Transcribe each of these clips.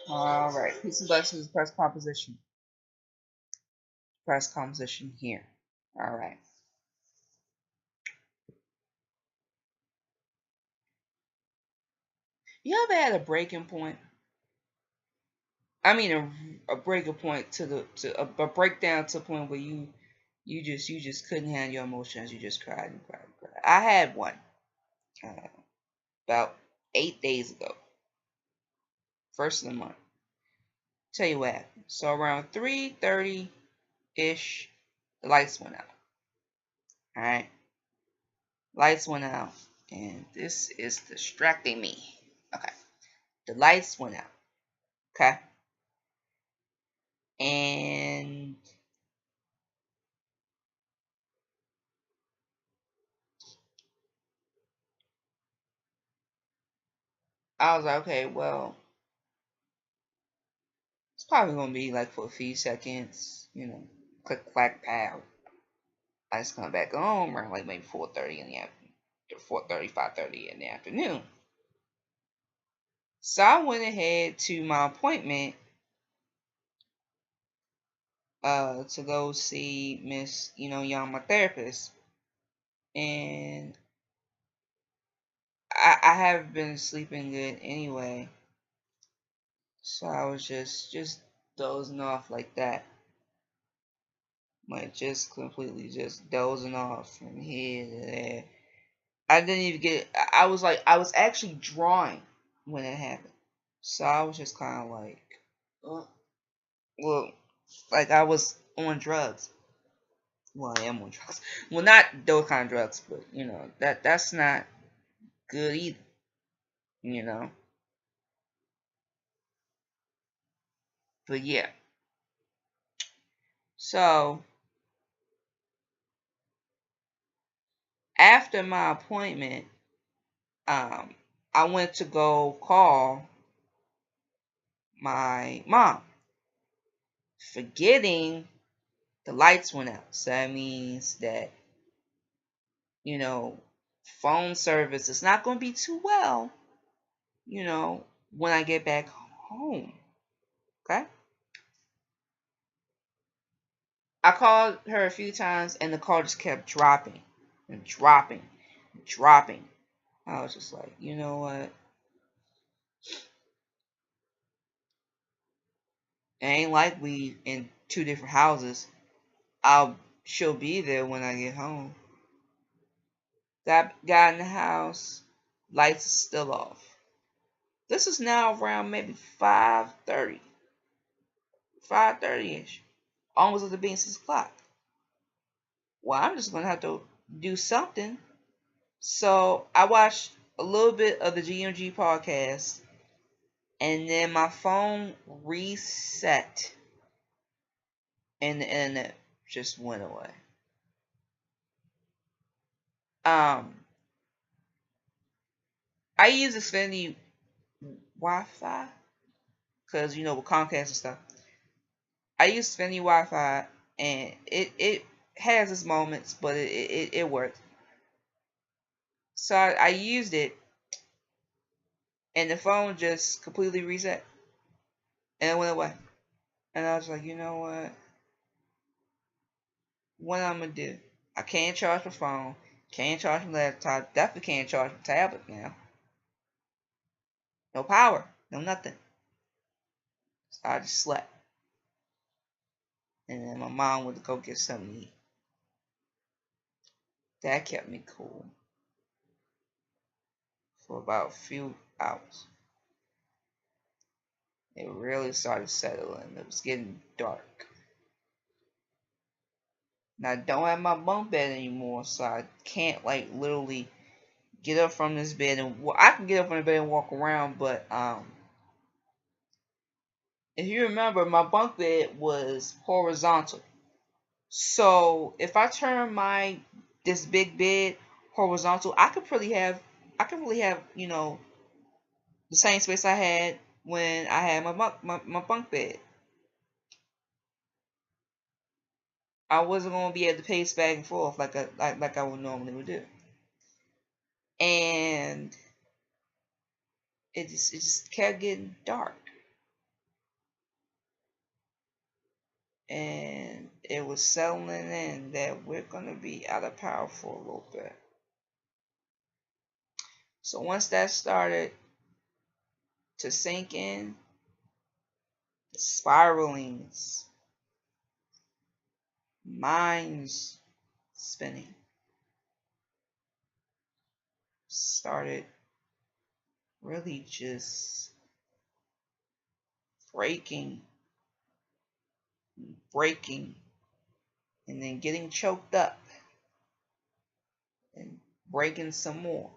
All right. Peace and blessings. Press composition. Press composition here. All right. You ever had a breaking point? I mean, a breaking point to a breakdown to a point where you just couldn't handle your emotions. You just cried and cried and cried. I had one about 8 days ago. First of the month. Tell you what happened. So around 3:30 ish, the lights went out. All right. Lights went out, and this is distracting me. Okay. The lights went out. Okay. And I was like, okay, well, it's probably gonna be like for a few seconds, click clack pow. I just come back home around like maybe 4:30 in the afternoon, 4:30, 5:30 in the afternoon. So I went ahead to my appointment to go see Miss, Young, my therapist, and I haven't been sleeping good anyway, so I was just dozing off like that. Like just completely just dozing off from here to there. I didn't even get. I was like, I was actually drawing when it happened, so I was just kind of like, well, like I was on drugs. Well, I am on drugs. Well, not those kind of drugs, but that's not good either. You know. But yeah. So after my appointment, I went to go call my mom, forgetting the lights went out. So that means that, phone service is not going to be too well, when I get back home. Okay? I called her a few times and the call just kept dropping and dropping and dropping. I was just like, you know what? It ain't like we in two different houses. She'll be there when I get home. Got in the house, lights are still off. This is now around maybe 5:30. 5:30ish. Almost at the being 6 o'clock. Well, I'm just gonna have to do something. So I watched a little bit of the GMG podcast, and then my phone reset, and the internet just went away. I use Xfinity Wi-Fi because with Comcast and stuff. I use Xfinity Wi-Fi, and it has its moments, but it works. So I used it, and the phone just completely reset, and it went away. And I was like, you know what? What I'm gonna do? I can't charge my phone, can't charge my laptop, definitely can't charge my tablet now. No power, no nothing. So I just slept. And then my mom went to go get something to eat. That kept me cool for about a few hours. It really started settling. It was getting dark. Now I don't have my bunk bed anymore, so I can't literally get up from this bed and I can get up from the bed and walk around, but if you remember, my bunk bed was horizontal. So if I turn this big bed horizontal, I could really have the same space I had when I had my bunk bed. I wasn't gonna be able to pace back and forth like I would normally do. And it just kept getting dark. and it was settling in that we're going to be out of power for a little bit. So once that started to sink in, the spiralings, minds spinning, started really just breaking, and then getting choked up and breaking some more.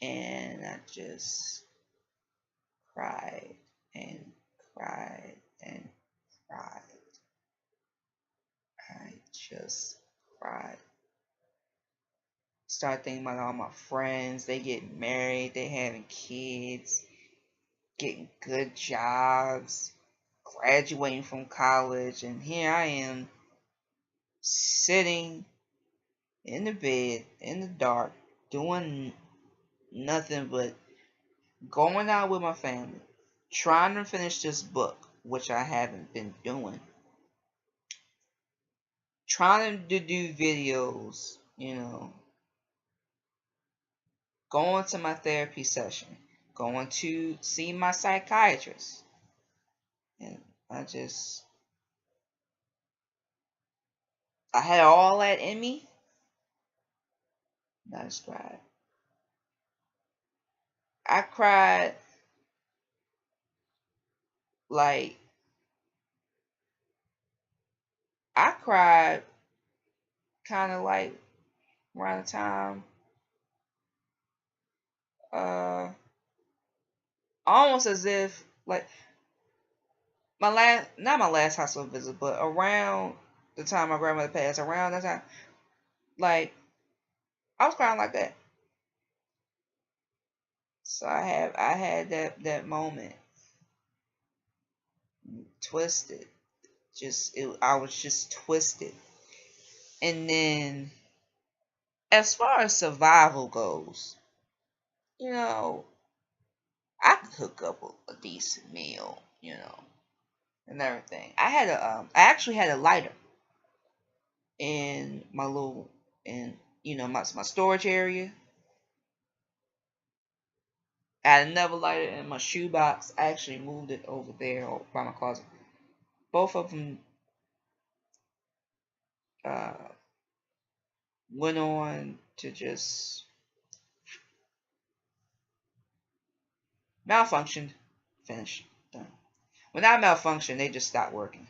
And I just cried and cried and cried. I just cried. Start thinking about all my friends. They get married, they having kids, getting good jobs, graduating from college, and here I am sitting in the bed in the dark doing nothing but going out with my family, trying to finish this book, which I haven't been doing, trying to do videos, going to my therapy session, going to see my psychiatrist. And I had all that in me. And I just cried. I cried like, I cried kind of like around the time, almost as if like not my last hospital visit, but around the time my grandmother passed, around that time, like I was crying like that. So I had that moment, twisted, I was just twisted. And then as far as survival goes, I could cook up a decent meal, and everything. I actually had a lighter in my my storage area. I had another lighter in my shoebox. I actually moved it over there by my closet. Both of them uh, went on to just malfunctioned, finished, done. When I malfunctioned, they just stopped working.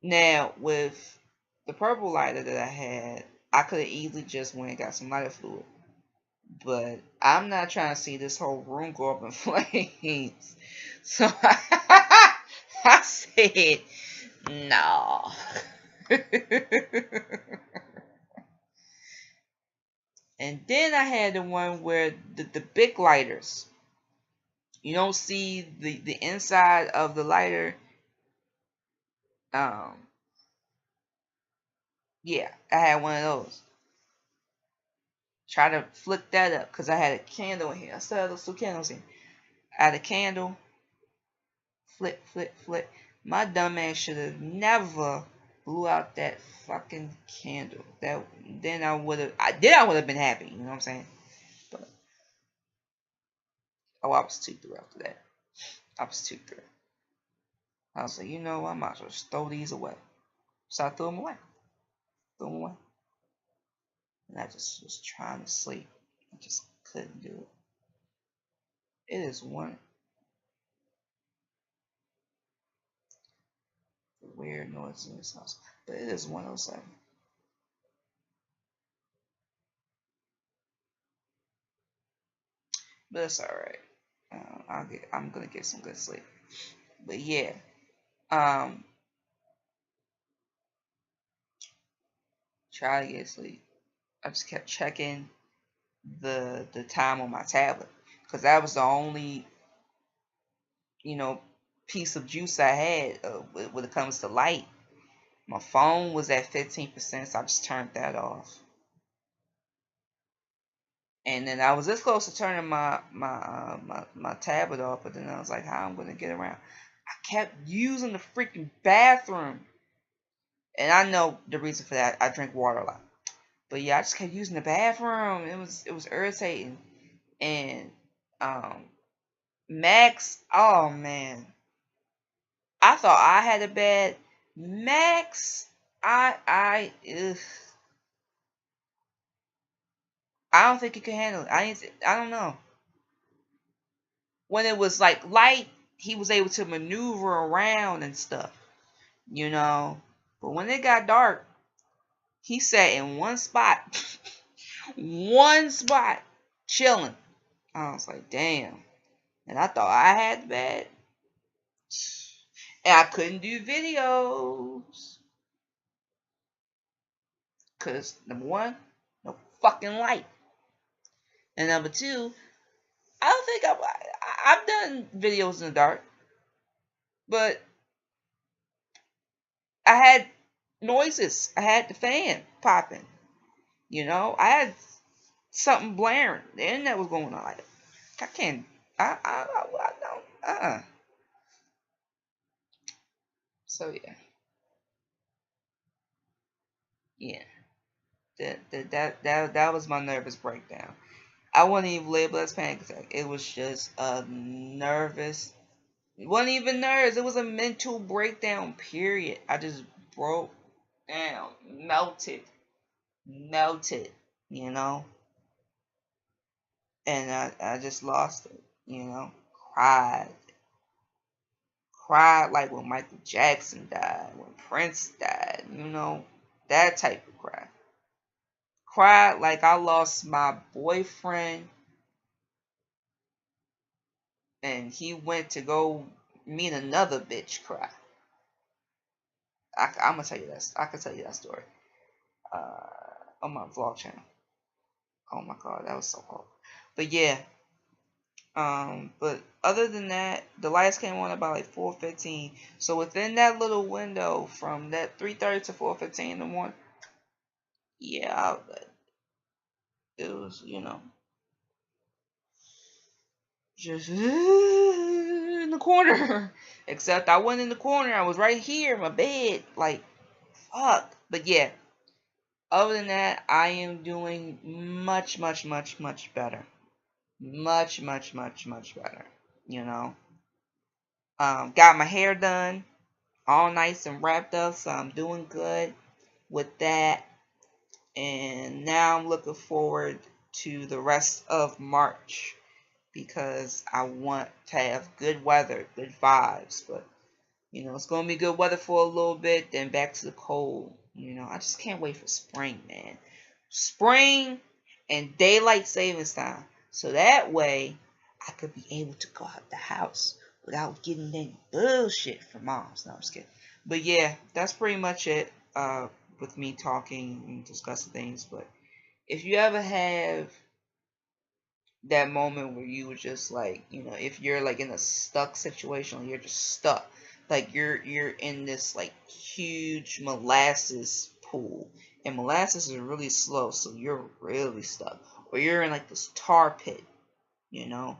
Now, with the purple lighter that I had, I could have easily just went and got some lighter fluid. But I'm not trying to see this whole room go up in flames. So I said, no. And then I had the one where the big lighters, you don't see the inside of the lighter. Yeah, I had one of those. Try to flick that up because I had a candle in here. I still have those 2 candles in. I had a candle. Flick, flick, flick. My dumb ass should have never blew out that fucking candle. Then I would have been happy. You know what I'm saying? But I was too through after that. I was too through. I was like, I might as well just throw these away. So I threw them away. And I just was trying to sleep. I just couldn't do it. It is one weird noise in this house. But it is 107. But it's alright. I'm gonna get some good sleep. But yeah. Try to get sleep. I just kept checking the time on my tablet. Because that was the only, piece of juice I had when it comes to light. My phone was at 15%, so I just turned that off. And then I was this close to turning my tablet off, but then I was like, how I'm gonna get around? I kept using the freaking bathroom. And I know the reason for that. I drink water a lot. But yeah, I just kept using the bathroom. It was irritating. And Max, oh man. I thought I had a bad Max. Ugh. I don't think he could handle it. I don't know. When it was like light, he was able to maneuver around and stuff, you know. But when it got dark, he sat in one spot, one spot, chilling. I was like, damn. And I thought I had the bad. And I couldn't do videos. Because, number one, no fucking light. And number two, I don't think I've done videos in the dark. But I had noises. I had the fan popping. You know, I had something blaring. The internet was going on. Like, I can't. I don't. So yeah. That was my nervous breakdown. I wouldn't even label it as panic attack. It was just a nervous. It wasn't even nerves. It was a mental breakdown. Period. I just broke down, melted. You know, and I just lost it. You know, cried. Cried like when Michael Jackson died, when Prince died, you know, that type of cry. Cried like I lost my boyfriend and he went to go meet another bitch. Cry. I'm gonna tell you that. I can tell you that story. On my vlog channel. Oh my god, that was so cool. But yeah. But other than that, the lights came on about like 4:15. So within that little window from that 3:30 to 4:15 in the morning, yeah, it was, you know, just in the corner. Except I wasn't in the corner. I was right here in my bed. Like, fuck. But yeah, other than that, I am doing much, much, much, much better. Much, much, much, much better. You know, got my hair done, all nice and wrapped up, so I'm doing good with that. And now I'm looking forward to the rest of March because I want to have good weather, good vibes. But, you know, it's going to be good weather for a little bit, then back to the cold. You know, I just can't wait for spring, man. Spring and daylight savings time. So that way I could be able to go out the house without getting any bullshit from moms. No, I'm just kidding. But yeah, that's pretty much it with me talking and discussing things. But if you ever have that moment where you were just like, you know, if you're like in a stuck situation, you're just stuck, like you're in this like huge molasses pool, and molasses is really slow, so you're really stuck, or you're in like this tar pit, you know,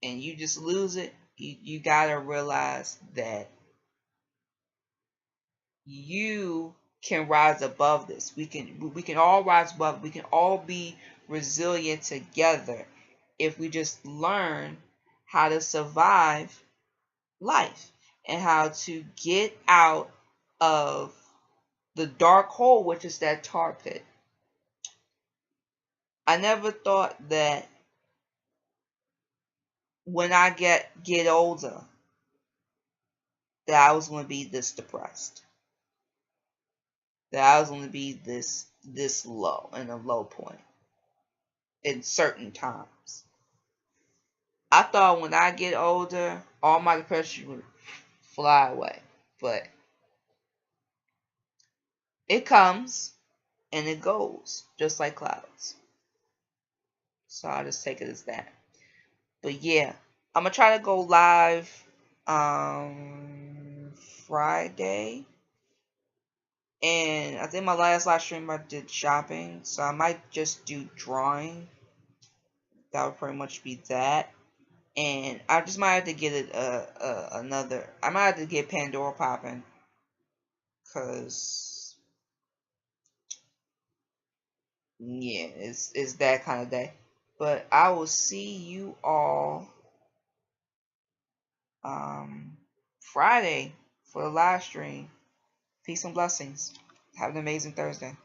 and you just lose it. You gotta realize that you can rise above this. We can all rise above. We can all be resilient together if we just learn how to survive life and how to get out of the dark hole, which is that tar pit. I never thought that when I get older that I was going to be this depressed, that I was going to be this low, in a low point in certain times. I thought when I get older, all my depression would fly away. But it comes and it goes, just like clouds. So I'll just take it as that. But yeah, I'm going to try to go live Friday. And I think my last live stream I did shopping. So I might just do drawing. That would pretty much be that. And I just might have to get it another. I might have to get Pandora popping, cause yeah, it's that kind of day. But I will see you all Friday for the live stream. Peace and blessings. Have an amazing Thursday.